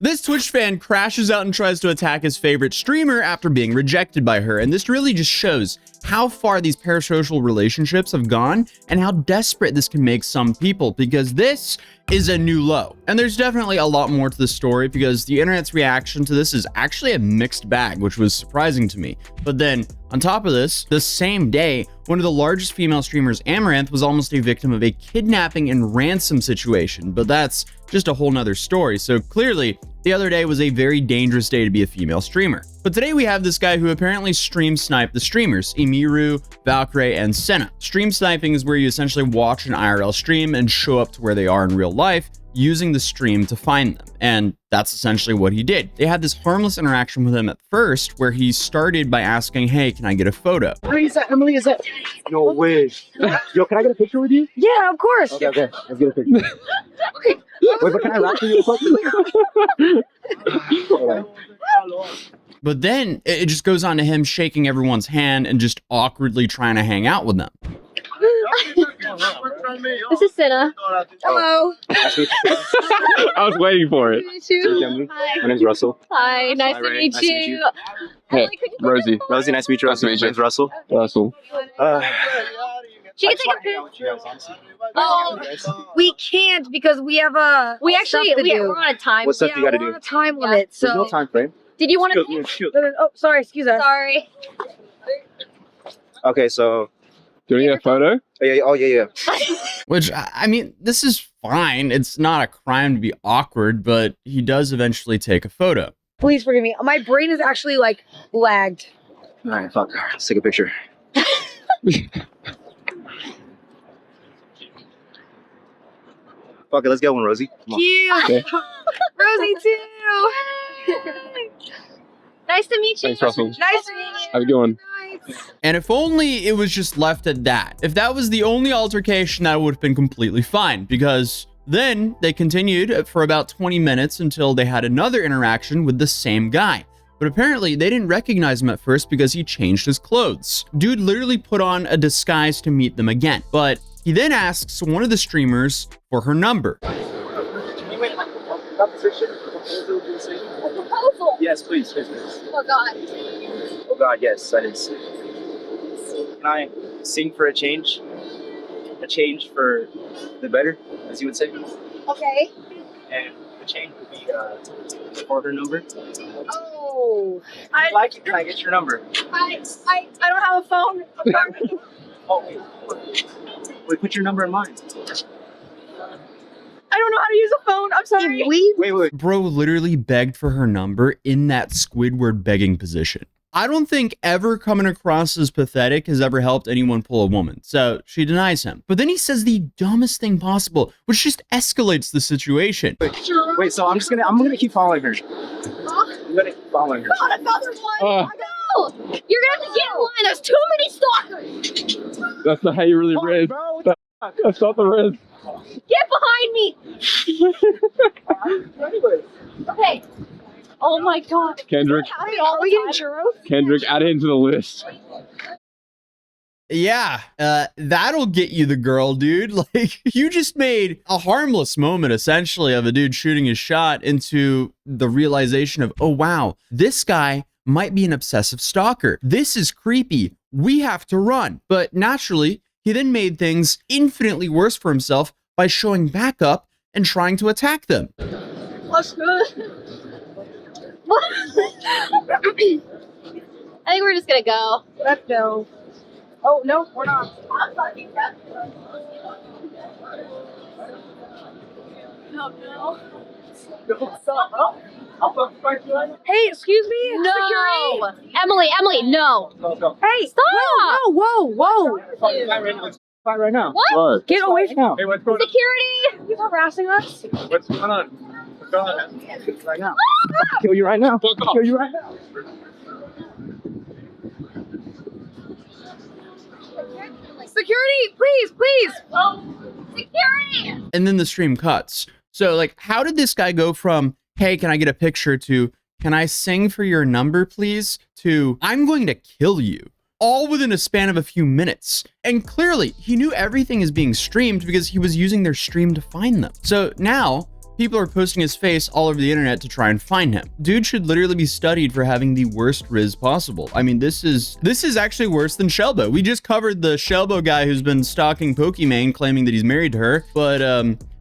This Twitch fan crashes out and tries to attack his favorite streamer after being rejected by her, and this really just shows how far these parasocial relationships have gone and how desperate this can make some people, because this is a new low. And there's definitely a lot more to the story, because the internet's reaction to this is actually a mixed bag, which was surprising to me. But then on top of this, the same day, one of the largest female streamers, Amaranth, was almost a victim of a kidnapping and ransom situation, but that's just a whole nother story. So clearly, the other day was a very dangerous day to be a female streamer. But today we have this guy who apparently stream sniped the streamers, Emiru, Valkyrae, and Senna. Stream sniping is where you essentially watch an IRL stream and show up to where they are in real life, using the stream to find them. And that's essentially what he did. They had this harmless interaction with him at first, where he started by asking, hey, can I get a photo? Hey, is that Emily? Is that? No way. Yo, can I get a picture with you? Yeah, of course. Okay, okay. Let's get a picture. Okay. Wait, but can I rap for you real quick? But then it just goes on to him shaking everyone's hand and just awkwardly trying to hang out with them. This is Senna. Hello. I was waiting for it. Nice to meet you. My name's Russell. Hi, nice Hi, to Ray. meet Nice to meet you. you. Hey, Emily, could you put Rosie. this on? Rosie, nice to meet you. Nice to meet you. My name's Russell. Russell. She can take a picture. Oh, We can't because we have a. we actually stuff to do. we're on a time. What's up you gotta we're do? on a time limit. There's no So. time frame. Did you want to? Shoot, shoot. Oh, sorry. Excuse us. Sorry. Okay, so. Do you get a photo? Oh, yeah. Which, I mean, this is fine. It's not a crime to be awkward, but he does eventually take a photo. Please forgive me. My brain is actually like lagged. All right, fuck. Let's take a picture. Fuck it, let's get one, Rosie. Come on. Cute. Okay. Rosie too. Nice to meet you. Thanks, Russell. Nice to meet you. How's it going? Nice. And if only it was just left at that. If that was the only altercation, that would have been completely fine, because then they continued for about 20 minutes until they had another interaction with the same guy. But apparently they didn't recognize him at first because he changed his clothes. Dude literally put on a disguise to meet them again. But he then asks one of the streamers for her number. Proposal. Yes, please. Oh God. Oh God, yes, that is. Can I sing for a change? A change for the better, as you would say. Okay. And the change would be for her number. Oh. I like it. Can I get your number? I don't have a phone. Oh, wait, put your number in mine. I don't know how to use a phone. I'm sorry. Wait. Bro literally begged for her number in that Squidward begging position. I don't think ever coming across as pathetic has ever helped anyone pull a woman, so she denies him. But then he says the dumbest thing possible, which just escalates the situation. Wait, so I'm gonna keep following her. I'm gonna keep following her. Not another one. No. You're gonna have to get in line. There's too many stalkers. That's not how you really riz. Bro, That's not the riz. Get behind me. Okay. Oh my God. Kendrick, Are we getting churros? Kendrick, add it into the list. Yeah, that'll get you the girl, dude. Like, you just made a harmless moment, essentially, of a dude shooting his shot into the realization of, oh, wow, this guy might be an obsessive stalker. This is creepy. We have to run. But naturally, he then made things infinitely worse for himself by showing back up and trying to attack them. What's good? I think we're just gonna go. Let's go. Oh no, we're not. No. Hey, excuse me. No. Security. Emily, no. Hey, Stop. Whoa. Fight right now. What? What? Get away from Now. Hey, what's going Security. you harassing us. What's going on? What's going on? Right now. Kill you right now. Fuck off. Kill you right now. Security, please. Security. And then the stream cuts. So, like, how did this guy go from, hey, can I get a picture, to, can I sing for your number, please, to, I'm going to kill you, all within a span of a few minutes? And clearly, he knew everything is being streamed because he was using their stream to find them. So now, people are posting his face all over the internet to try and find him. Dude should literally be studied for having the worst riz possible. I mean, this is actually worse than Shelbo. We just covered the Shelbo guy who's been stalking Pokimane, claiming that he's married to her, but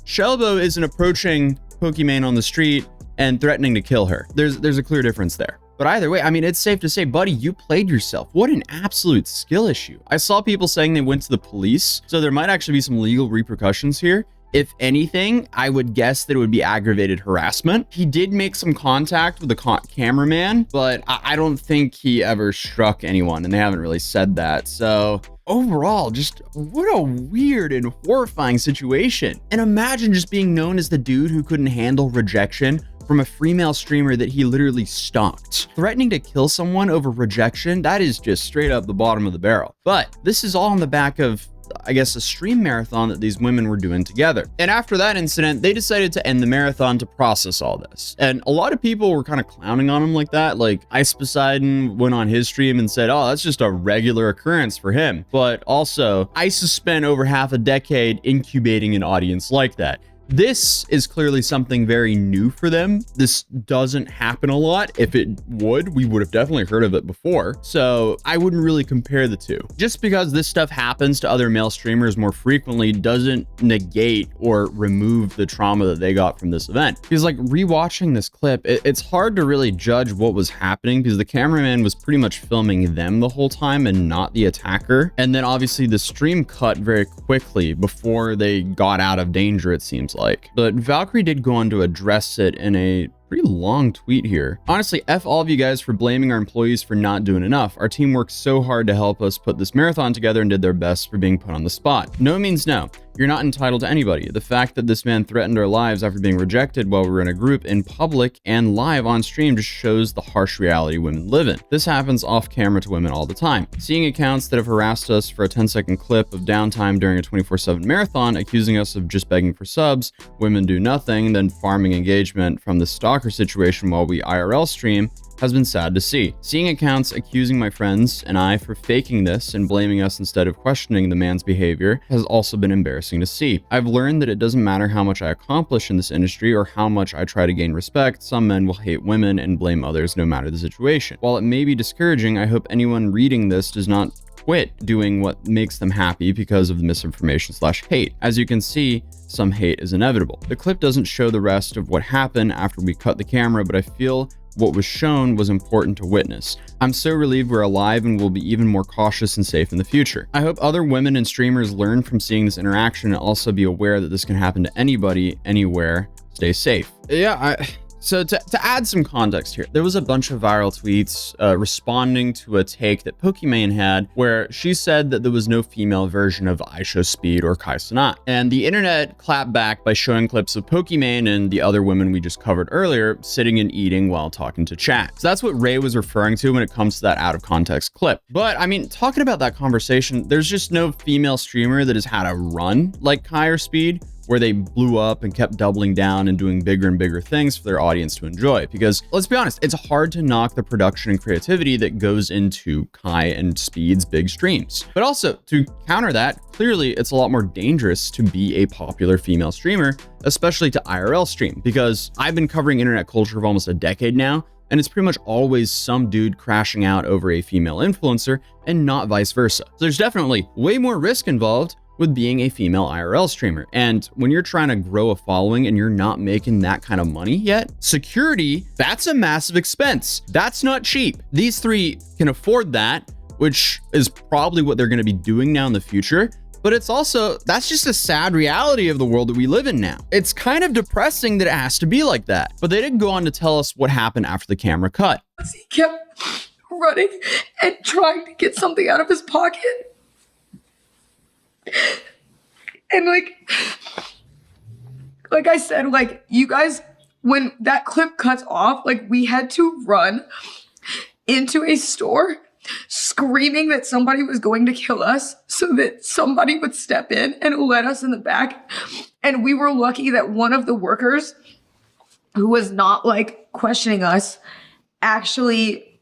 Shelbo isn't approaching Pokimane on the street and threatening to kill her. There's a clear difference there. But either way, I mean, it's safe to say, buddy, you played yourself. What an absolute skill issue. I saw people saying they went to the police, so there might actually be some legal repercussions here. If anything, I would guess that it would be aggravated harassment. He did make some contact with the cameraman, but I don't think he ever struck anyone, and they haven't really said that. So overall, just what a weird and horrifying situation. And imagine just being known as the dude who couldn't handle rejection from a female streamer that he literally stalked. Threatening to kill someone over rejection, that is just straight up the bottom of the barrel. But this is all on the back of, I guess, a stream marathon that these women were doing together. And after that incident, they decided to end the marathon to process all this. And a lot of people were kind of clowning on him like that. Like Ice Poseidon went on his stream and said, oh, that's just a regular occurrence for him. But also, Ice has spent over half a decade incubating an audience like that. This is clearly something very new for them. This doesn't happen a lot. If it would, we would have definitely heard of it before. So I wouldn't really compare the two. Just because this stuff happens to other male streamers more frequently doesn't negate or remove the trauma that they got from this event. Because like rewatching this clip, it's hard to really judge what was happening because the cameraman was pretty much filming them the whole time and not the attacker. And then obviously the stream cut very quickly before they got out of danger, it seems like. But Valkyrae did go on to address it in a pretty long tweet here. Honestly, F all of you guys for blaming our employees for not doing enough. Our team worked so hard to help us put this marathon together and did their best for being put on the spot. No means no. You're not entitled to anybody. The fact that this man threatened our lives after being rejected while we were in a group in public and live on stream just shows the harsh reality women live in. This happens off camera to women all the time. Seeing accounts that have harassed us for a 10-second clip of downtime during a 24/7 marathon, accusing us of just begging for subs, women do nothing, then farming engagement from the stalker situation while we IRL stream, has been sad to see. Seeing accounts accusing my friends and I for faking this and blaming us instead of questioning the man's behavior has also been embarrassing to see. I've learned that it doesn't matter how much I accomplish in this industry or how much I try to gain respect, some men will hate women and blame others no matter the situation. While it may be discouraging, I hope anyone reading this does not quit doing what makes them happy because of the misinformation/hate. As you can see, some hate is inevitable. The clip doesn't show the rest of what happened after we cut the camera, but I feel what was shown was important to witness. I'm so relieved we're alive and will be even more cautious and safe in the future. I hope other women and streamers learn from seeing this interaction and also be aware that this can happen to anybody, anywhere. Stay safe. Yeah, So to add some context here, there was a bunch of viral tweets responding to a take that Pokimane had where she said that there was no female version of IShowSpeed or Kai Cenat. And the internet clapped back by showing clips of Pokimane and the other women we just covered earlier sitting and eating while talking to chat. So that's what Ray was referring to when it comes to that out of context clip. But I mean, talking about that conversation, there's just no female streamer that has had a run like Kai or Speed, where they blew up and kept doubling down and doing bigger and bigger things for their audience to enjoy. Because let's be honest, it's hard to knock the production and creativity that goes into Kai and Speed's big streams. But also, to counter that, clearly it's a lot more dangerous to be a popular female streamer, especially to IRL stream, because I've been covering internet culture for almost a decade now, and it's pretty much always some dude crashing out over a female influencer and not vice versa. So there's definitely way more risk involved with being a female IRL streamer. And when you're trying to grow a following and you're not making that kind of money yet, security, that's a massive expense. That's not cheap. These three can afford that, which is probably what they're going to be doing now in the future. But it's also, that's just a sad reality of the world that we live in now. It's kind of depressing that it has to be like that. But they did go on to tell us what happened after the camera cut. He kept running and trying to get something out of his pocket. And like I said, like, you guys, when that clip cuts off, like, we had to run into a store screaming that somebody was going to kill us so that somebody would step in and let us in the back. And we were lucky that one of the workers, who was not like questioning us, actually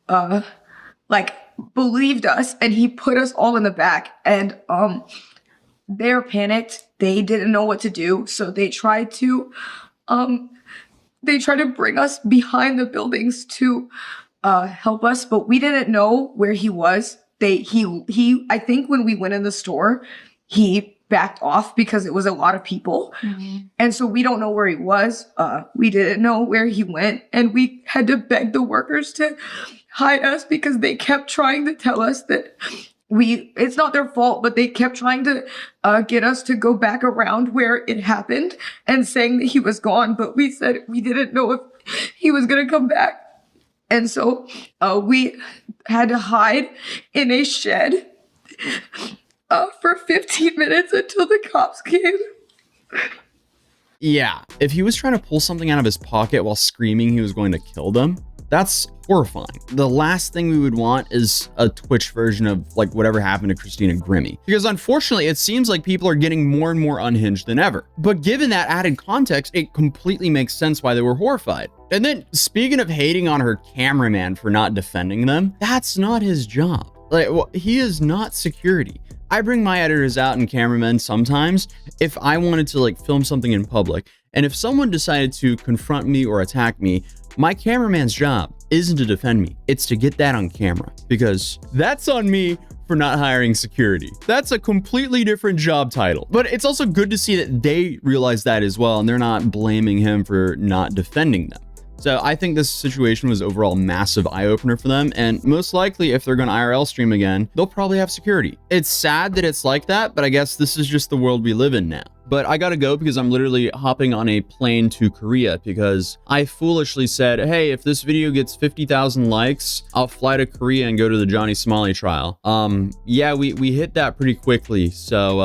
believed us, and he put us all in the back. And they're panicked. They didn't know what to do. So they tried to they tried to bring us behind the buildings to help us, but we didn't know where he was. I think when we went in the store, he backed off because it was a lot of people. And so we don't know where he was. We didn't know where he went. And we had to beg the workers to hide us because they kept trying to tell us that it's not their fault, but they kept trying to get us to go back around where it happened and saying that he was gone. But we said we didn't know if he was going to come back. And so we had to hide in a shed for 15 minutes until the cops came. Yeah, if he was trying to pull something out of his pocket while screaming he was going to kill them, that's horrifying. The last thing we would want is a Twitch version of like whatever happened to Christina Grimmie. Because unfortunately, it seems like people are getting more and more unhinged than ever. But given that added context, it completely makes sense why they were horrified. And then speaking of hating on her cameraman for not defending them, that's not his job. Like, well, he is not security. I bring my editors out and cameramen sometimes if I wanted to like film something in public. And if someone decided to confront me or attack me, my cameraman's job isn't to defend me. It's to get that on camera, because that's on me for not hiring security. That's a completely different job title. But it's also good to see that they realize that as well, and they're not blaming him for not defending them. So I think this situation was overall a massive eye-opener for them, and most likely if they're going to IRL stream again, they'll probably have security. It's sad that it's like that, but I guess this is just the world we live in now. But I gotta go because I'm literally hopping on a plane to Korea because I foolishly said, hey, if this video gets 50,000 likes, I'll fly to Korea and go to the Johnny Smalley trial. Yeah, we hit that pretty quickly. So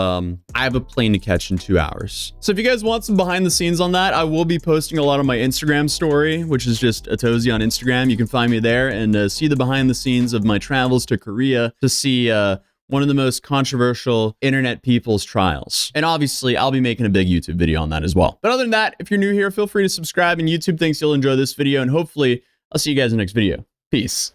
I have a plane to catch in 2 hours. So if you guys want some behind the scenes on that, I will be posting a lot on my Instagram story, which is just Atozy on Instagram. You can find me there and see the behind the scenes of my travels to Korea to see one of the most controversial internet people's trials. And obviously, I'll be making a big YouTube video on that as well. But other than that, if you're new here, feel free to subscribe, and YouTube thinks you'll enjoy this video, and hopefully, I'll see you guys in the next video. Peace.